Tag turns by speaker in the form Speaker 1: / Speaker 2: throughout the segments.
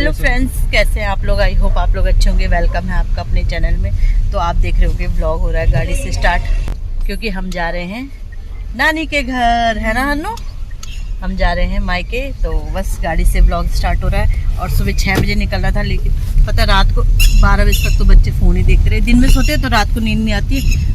Speaker 1: Hello friends, कैसे हैं आप लोग। आई होप आप लोग अच्छे होंगे। वेलकम है आपका अपने चैनल में। तो आप देख रहे होंगे व्लॉग हो रहा है गाड़ी से स्टार्ट, क्योंकि हम जा रहे हैं नानी के घर, है ना हन्नू। हम जा रहे हैं मायके, तो बस गाड़ी से व्लॉग स्टार्ट हो रहा है। और सुबह 6 बजे निकलना था, लेकिन पता रात को 12 बजे तक तो बच्चे फ़ोन ही देखते रहे। दिन में सोते हैं तो रात को नींद नहीं आती है।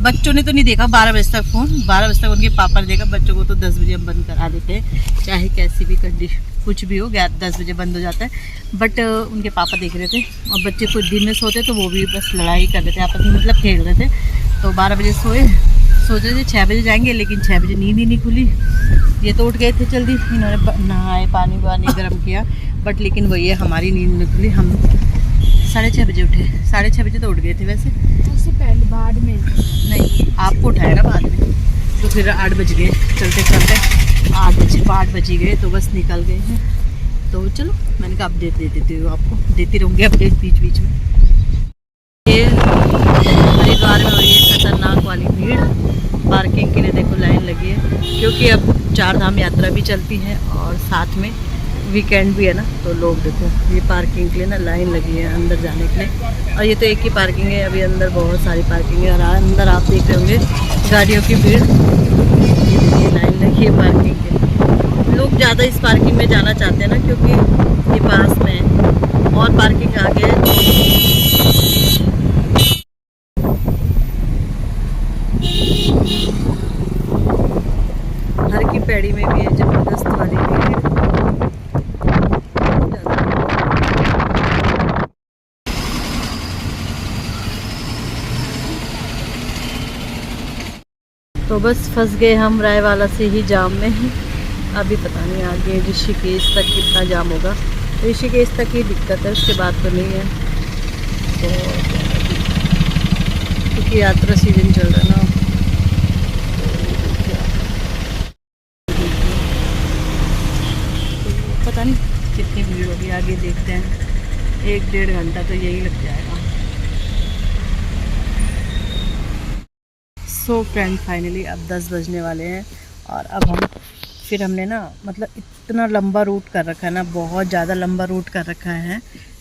Speaker 1: बच्चों ने तो नहीं देखा 12 बजे तक फ़ोन। 12 बजे तक उनके पापा ने देखा। बच्चों को तो 10 बजे हम बंद करा देते हैं, चाहे कैसी भी कंडीशन कुछ भी हो, 10 बजे बंद हो जाता है। बट उनके पापा देख रहे थे, और बच्चे कुछ दिन में सोते तो वो भी बस लड़ाई कर रहे थे आपस में, मतलब खेल रहे थे। तो 12 बजे सोच रहे थे 6 बजे जाएंगे, लेकिन 6 बजे नींद ही नहीं खुली। ये तो उठ गए थे जल्दी, इन्होंने नहाए, पानी वानी गर्म किया, बट लेकिन वही है, हमारी नींद नहीं खुली। हम 6:30 बजे उठे। 6:30 बजे तो उठ गए थे वैसे,
Speaker 2: उससे पहले बाद में
Speaker 1: नहीं, आपको उठाया ना बाद में। तो फिर 8 बज गए चलते चलते, 8 बज गए, तो बस निकल गए हैं। तो चलो, मैंने कहा अपडेट दे देती हूँ आपको, देती रहूँगी अपडेट बीच बीच में। ये हरिद्वार में हो रही है खतरनाक वाली भीड़। पार्किंग के लिए देखो लाइन लगी है, क्योंकि अब 4 धाम यात्रा भी चलती है और साथ में वीकेंड भी है ना। तो लोग देखो, ये पार्किंग के लिए ना लाइन लगी है अंदर जाने के लिए। और ये तो एक ही पार्किंग है, अभी अंदर बहुत सारी पार्किंग है। और अंदर आप देख रहे होंगे गाड़ियों की भीड़। ये देखिए लाइन लगी है पार्किंग के लिए। लोग ज़्यादा इस पार्किंग में जाना चाहते हैं ना, क्योंकि ये पास में है और पार्किंग आगे है। हर की पैड़ी में भी है जबरदस्त वाली भीड़। तो बस फंस गए हम रायवाला से ही जाम में। अभी पता नहीं आगे ऋषिकेश तक कितना जाम होगा। ऋषिकेश तक ही दिक्कत है, उसके बाद तो नहीं है। तो क्योंकि यात्रा सीजन चल रहा है ना, पता नहीं कितनी भीड़ होगी, आगे देखते हैं। 1-1.5 घंटा तो यही लग जाएगा। सो फ्रेंड, फाइनली अब 10 बजने वाले हैं, और अब हमने ना, मतलब इतना लंबा रूट कर रखा है ना, बहुत ज़्यादा लंबा रूट कर रखा है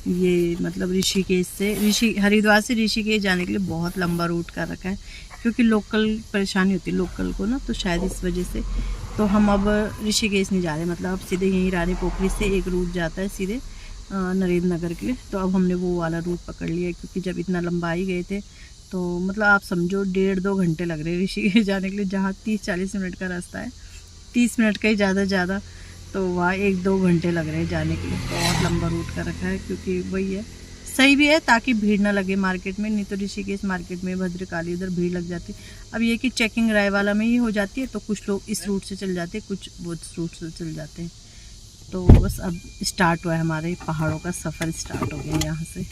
Speaker 1: ये। मतलब ऋषिकेश से हरिद्वार से ऋषिकेश जाने के लिए बहुत लंबा रूट कर रखा है, क्योंकि लोकल परेशानी होती है लोकल को ना, तो शायद इस वजह से। तो हम अब ऋषिकेश नहीं जा रहे, मतलब अब सीधे यहीं रानी पोखरी से एक रूट जाता है सीधे नरेंद्र नगर के लिए। तो अब हमने वो वाला रूट पकड़ लिया, क्योंकि जब इतना लंबा ही गए थे तो मतलब आप समझो 1.5-2 घंटे लग रहे हैं ऋषिकेश जाने के लिए, जहाँ 30-40 मिनट का रास्ता है, 30 मिनट का ही ज़्यादा, तो वहाँ 1-2 घंटे लग रहे हैं जाने के लिए। बहुत लंबा रूट का रखा है, क्योंकि वही है, सही भी है ताकि भीड़ ना लगे मार्केट में। नहीं तो ऋषिकेश मार्केट में भद्रकाली उधर भीड़ लग जाती। अब ये कि चेकिंग रायवाला में ही हो जाती है, तो कुछ लोग इस रूट से चल जाते हैं, कुछ वो रूट से चल जाते हैं। तो बस अब स्टार्ट हुआ है, हमारे पहाड़ों का सफ़र स्टार्ट हो गया यहाँ से।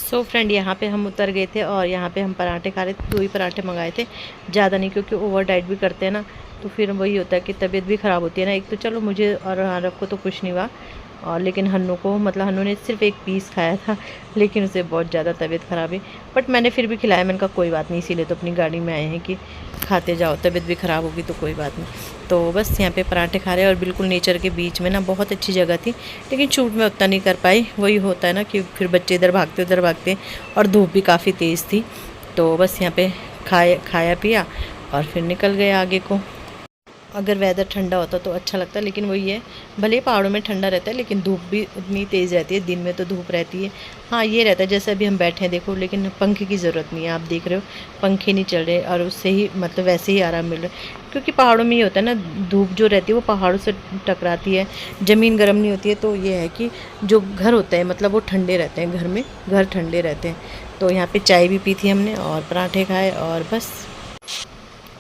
Speaker 1: सो फ्रेंड, यहाँ पे हम उतर गए थे, और यहाँ पे हम पराठे खा रहे थे। 2 ही पराठे मंगाए थे, ज़्यादा नहीं, क्योंकि ओवर डाइट भी करते हैं ना, तो फिर वही होता है कि तबीयत भी ख़राब होती है ना। एक तो चलो मुझे और आरव को तो कुछ नहीं हुआ, और लेकिन हन्नू को, मतलब हन्नू ने सिर्फ एक पीस खाया था, लेकिन उसे बहुत ज़्यादा तबीयत ख़राब है। बट मैंने फिर भी खिलाया। मैंने कहा कोई बात नहीं, इसीलिए तो अपनी गाड़ी में आए हैं कि खाते जाओ, तबीयत भी ख़राब होगी तो कोई बात नहीं। तो बस यहाँ पे पराठे खा रहे हैं, और बिल्कुल नेचर के बीच में ना, बहुत अच्छी जगह थी, लेकिन शूट में उतना नहीं कर पाई। वही होता है ना कि फिर बच्चे इधर भागते उधर भागते, और धूप भी काफ़ी तेज़ थी। तो बस यहाँ पे खाया पिया और फिर निकल गए आगे को। अगर वेदर ठंडा होता तो अच्छा लगता, लेकिन वही है, भले ही पहाड़ों में ठंडा रहता है लेकिन धूप भी उतनी तेज़ रहती है, दिन में तो धूप रहती है। हाँ ये रहता है जैसे अभी हम बैठे हैं देखो, लेकिन पंखे की ज़रूरत नहीं है, आप देख रहे हो पंखे नहीं चल रहे और उससे ही मतलब वैसे ही आराम मिल रहा है, क्योंकि पहाड़ों में ये होता है ना, धूप जो रहती है वो पहाड़ों से टकराती है, ज़मीन गर्म नहीं होती है, तो ये है कि जो घर होते हैं मतलब वो ठंडे रहते हैं, घर में घर ठंडे रहते हैं। तो यहाँ पे चाय भी पी थी हमने और पराठे खाए और बस,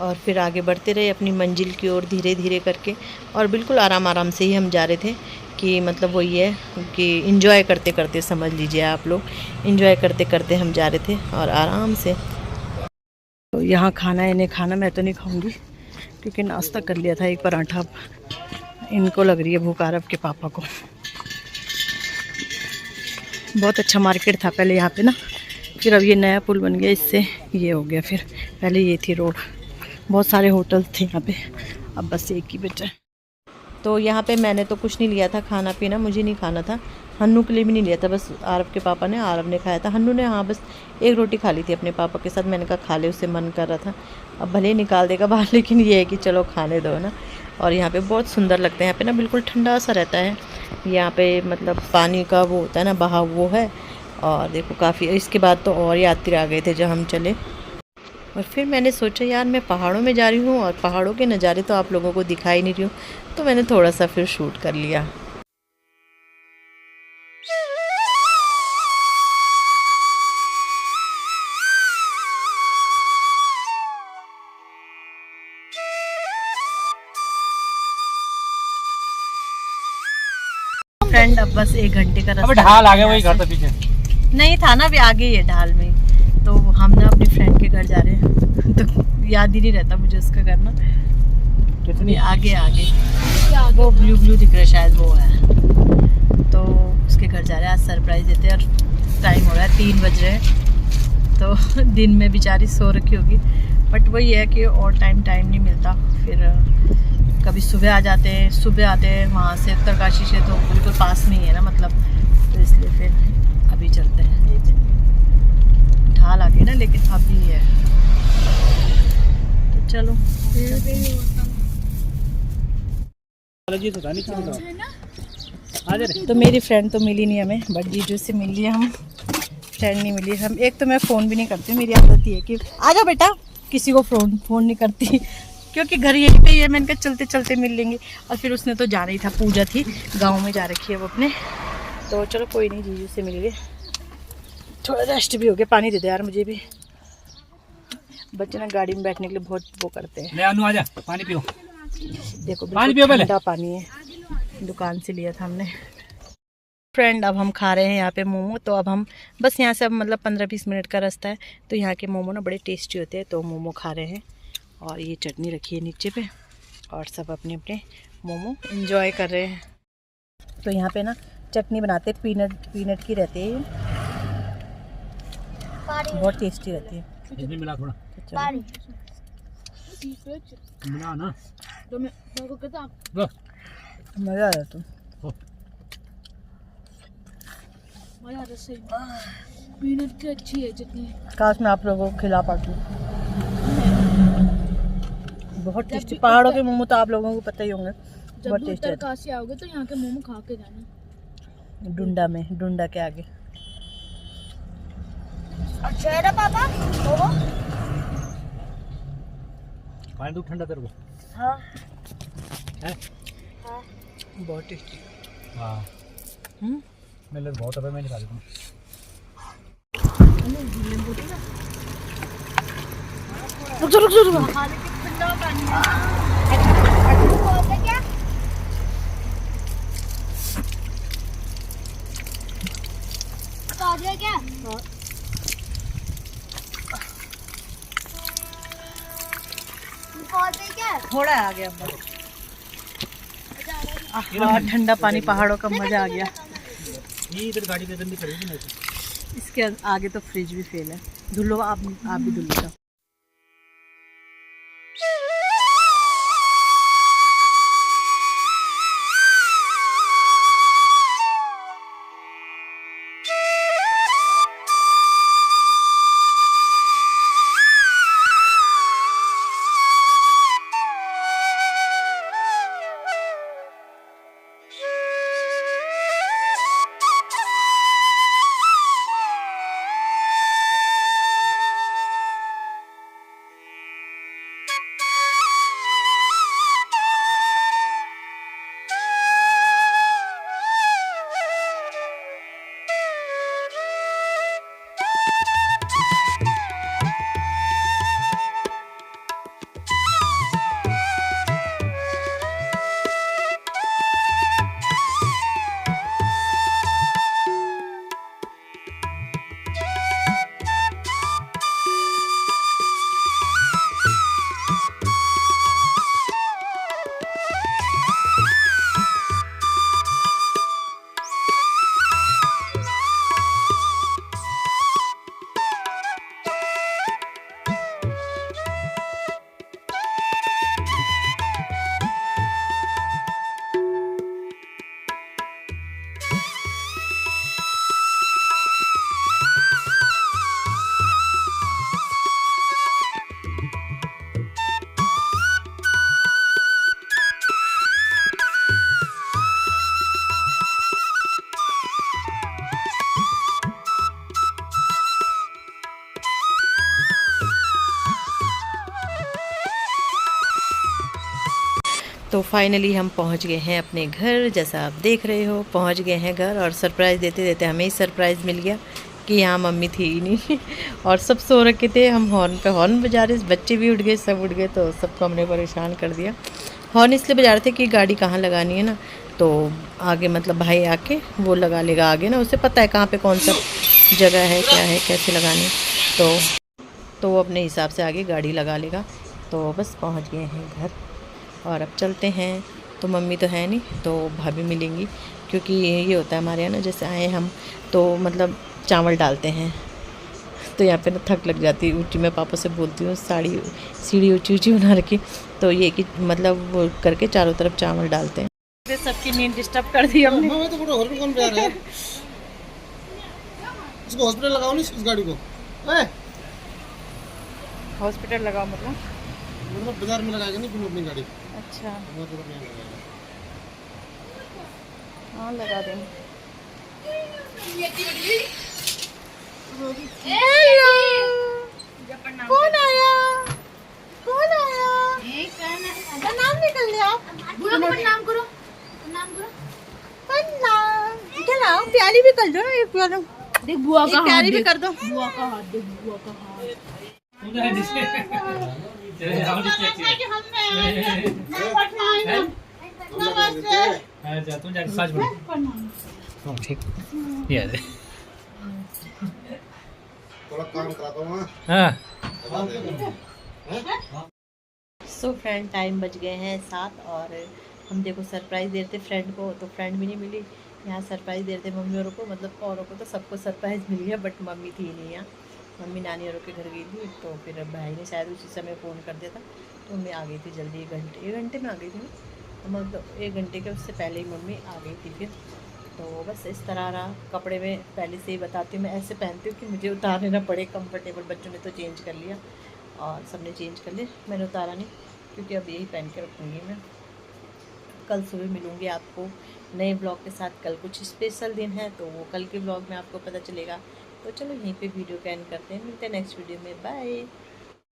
Speaker 1: और फिर आगे बढ़ते रहे अपनी मंजिल की ओर धीरे धीरे करके, और बिल्कुल आराम आराम से ही हम जा रहे थे, कि मतलब वही है कि इंजॉय करते करते, समझ लीजिए आप लोग, इंजॉय करते करते हम जा रहे थे और आराम से। तो यहाँ खाना इन्हें खाना, मैं तो नहीं खाऊंगी क्योंकि नाश्ता कर लिया था एक पराठा, इनको लग रही है भूख आरब के पापा को। बहुत अच्छा मार्केट था पहले यहाँ पे ना, फिर अब ये नया पुल बन गया, इससे ये हो गया, फिर पहले ये थी रोड, बहुत सारे होटल थे यहाँ पे, अब बस एक ही बचा है। तो यहाँ पे मैंने तो कुछ नहीं लिया था खाना पीना, मुझे नहीं खाना था, हन्नू के लिए भी नहीं लिया था, बस आरब के पापा ने, आरब ने खाया था, हन्नू ने हाँ बस एक रोटी खा ली थी अपने पापा के साथ, मैंने कहा खा ले, उससे मन कर रहा था, अब भले ही निकाल देगा बाहर, लेकिन ये है कि चलो खाने दो ना। और यहाँ पे बहुत सुंदर लगता है, यहाँ पे ना बिल्कुल ठंडा सा रहता है, यहाँ पे मतलब पानी का वो होता है ना बहाव वो है, और देखो काफ़ी, इसके बाद तो और यात्री आ गए थे जब हम चले। और फिर मैंने सोचा यार मैं पहाड़ों में जा रही हूँ और पहाड़ों के नज़ारे तो आप लोगों को दिखाई नहीं रही हूँ, तो मैंने थोड़ा सा फिर शूट कर लिया। फ्रेंड अब बस 1 घंटे का रास्ता,
Speaker 2: ढाल आ गया वही घर था पीछे, नहीं
Speaker 1: था ना, अभी आगे ही है ढाल में, तो हम ना अपनी फ्रेंड के घर जा रहे हैं तो याद ही नहीं रहता मुझे उसका घर ना, कितनी आगे आगे वो ब्लू ब्लू दिख रहा है शायद वो है, तो उसके घर जा रहे हैं, आज सरप्राइज देते हैं, और टाइम हो रहा है 3 बज रहे हैं, तो दिन में बेचारी सो रखी होगी, बट वही है कि और टाइम नहीं मिलता, फिर कभी सुबह आ जाते हैं, सुबह आते हैं वहाँ से उत्तरकाशी से, तो बिल्कुल पास में ही है ना मतलब, तो इसलिए फिर अभी चलते हैं, ढाल आ गई ना, लेकिन अभी है, तो चलो। तो मेरी फ्रेंड तो मिली नहीं हमें, बट जीजू से मिल लिया हम, फ्रेंड नहीं मिली हम, एक तो मैं फ़ोन भी नहीं करती, मेरी आदत ही है कि आ जाओ बेटा, किसी को फ़ोन नहीं करती क्योंकि घर यहीं पे ही है, मैंने कहा चलते चलते मिल लेंगे, और फिर उसने तो जाना ही था, पूजा थी, गांव में जा रखी है वो अपने, तो चलो कोई नहीं, जीजू से मिल गए, थोड़ा रेस्ट भी हो गया, पानी दे दे यार मुझे भी, बच्चे ना गाड़ी में बैठने के लिए बहुत वो करते हैं।
Speaker 2: ले अनु आजा, पानी पियो,
Speaker 1: देखो
Speaker 2: पानी पियो पहले,
Speaker 1: ठंडा पानी है, दुकान से लिया था हमने। फ्रेंड अब हम खा रहे हैं यहाँ पे मोमो, तो अब हम बस यहाँ से अब मतलब 15-20 मिनट का रास्ता है, तो यहाँ के मोमो ना बड़े टेस्टी होते हैं, तो मोमो खा रहे हैं, और ये चटनी रखी है नीचे पे, और सब अपने अपने मोमो एंजॉय कर रहे हैं। तो यहाँ पे ना चटनी बनाते हैं, पीनट की रहती है, बहुत टेस्टी रहती है।
Speaker 2: इसमें मिला थोड़ा, मिला ना, तो मैं को कहता
Speaker 1: मज़ा आ रहा तो
Speaker 3: पीनट की अच्छी है चटनी,
Speaker 1: काश मैं आप लोगों को खिला पाती, बहुत टेस्टी, पहाड़ों के मोमो तो आप लोगों को पता ही होंगे, बहुत टेस्टी।
Speaker 3: उत्तरकाशी आओगे तो यहाँ के मोमो खा के जाना,
Speaker 1: डुंडा में, डुंडा के आगे।
Speaker 3: अच्छा है ना पापा मोमो,
Speaker 2: पानी दूध ठंडा तेरे को,
Speaker 3: हाँ
Speaker 2: है
Speaker 1: बहुत टेस्टी।
Speaker 2: हाँ मेरे लिए बहुत है, मैं निकाल दूँ,
Speaker 3: रुक जा क्या
Speaker 1: थोड़ा आ गया बस, हाँ ठंडा पानी, पहाड़ों का मजा आ गया।
Speaker 2: ये इधर गाड़ी के अंदर खड़ी थी,
Speaker 1: इसके आगे तो फ्रिज भी फेल है, धुलो आप भी धुलो। तो फाइनली हम पहुंच गए हैं अपने घर। जैसा आप देख रहे हो पहुंच गए हैं घर, और सरप्राइज़ देते देते हमें ही सरप्राइज़ मिल गया कि यहाँ मम्मी थी ही नहीं और सब सो रखे थे। हम हॉर्न पे हॉर्न बजा रहे, बच्चे भी उठ गए, सब उठ गए, तो सबको हमने परेशान कर दिया। हॉर्न इसलिए बजा रहे थे कि गाड़ी कहाँ लगानी है ना, तो आगे मतलब भाई आके वो लगा लेगा आगे ना, उसे पता है कहाँ पे कौन सा जगह है, क्या है, कैसे लगानी, तो वो अपने हिसाब से आगे गाड़ी लगा लेगा। तो बस पहुँच गए हैं घर और अब चलते हैं। तो मम्मी तो है नहीं, तो भाभी मिलेंगी, क्योंकि ये होता है हमारे यहाँ ना, जैसे आए हम तो मतलब चावल डालते हैं, तो यहाँ पे ना थक लग जाती है ऊँची। मैं पापा से बोलती हूँ सीढ़ी ऊँची ऊँची बना रखी, तो ये कि मतलब वो करके चारों तरफ चावल डालते हैं। सबकी नींद डिस्टर्ब कर दी हमने।
Speaker 2: तो पूरा हॉस्पिटल कौन पे आ रहा है? इसको हॉस्पिटल लगाओ नहीं, इस गाड़ी को
Speaker 1: हॉस्पिटल लगाओ मतलब
Speaker 2: बाजार में लगाएगा नहीं तुम अपनी गाड़ी।
Speaker 1: अच्छा
Speaker 2: वो तो नहीं लगाएगा।
Speaker 1: हाँ लगा देंगे। कौन आया? कौन आया? नाम निकल लिया।
Speaker 3: नाम करो, नाम करो।
Speaker 1: क्या नाम? प्यारी भी कर दो ना, एक प्यारा,
Speaker 3: देख बुआ का
Speaker 1: एक प्यारी
Speaker 3: हाथ,
Speaker 1: भी कर दो।
Speaker 3: बुआ का हाथ देख, बुआ का हाथ।
Speaker 2: तुम जाके सच बोलो। ठीक ये दे थोड़ा काम कराता हूँ। हाँ
Speaker 1: सो फ्रेंड टाइम बज गए हैं 7, और हम देखो सरप्राइज़ दे रहे थे फ्रेंड को, तो फ्रेंड भी नहीं मिली। यहाँ सरप्राइज़ दे रहे थे मम्मी औरों को, मतलब औरों को तो सबको सरप्राइज़ मिल गया, बट मम्मी थी नहीं यहाँ। मम्मी नानी औरों के घर गई थी, तो फिर भाई ने शायद उसी समय फ़ोन कर दिया था, तो मम्मी आ गई थी जल्दी। 1 घंटे में आ गई थी, मतलब 1 घंटे के उससे पहले ही मम्मी आ गई थी फिर। तो बस इस तरह रहा। कपड़े में पहले से ही बताती हूँ, मैं ऐसे पहनती हूँ कि मुझे उतारने ना पड़े, कंफर्टेबल। बच्चों ने तो चेंज कर लिया और सबने चेंज कर लिया, मैंने उतारा नहीं, क्योंकि अब यही पहन के रखूँगी मैं। कल सुबह मिलूँगी आपको नए ब्लॉग के साथ। कल कुछ स्पेशल दिन है, तो वो कल के ब्लॉग में आपको पता चलेगा। तो चलो यहीं पे वीडियो का एंड करते हैं, मिलते हैं नेक्स्ट वीडियो में, बाय।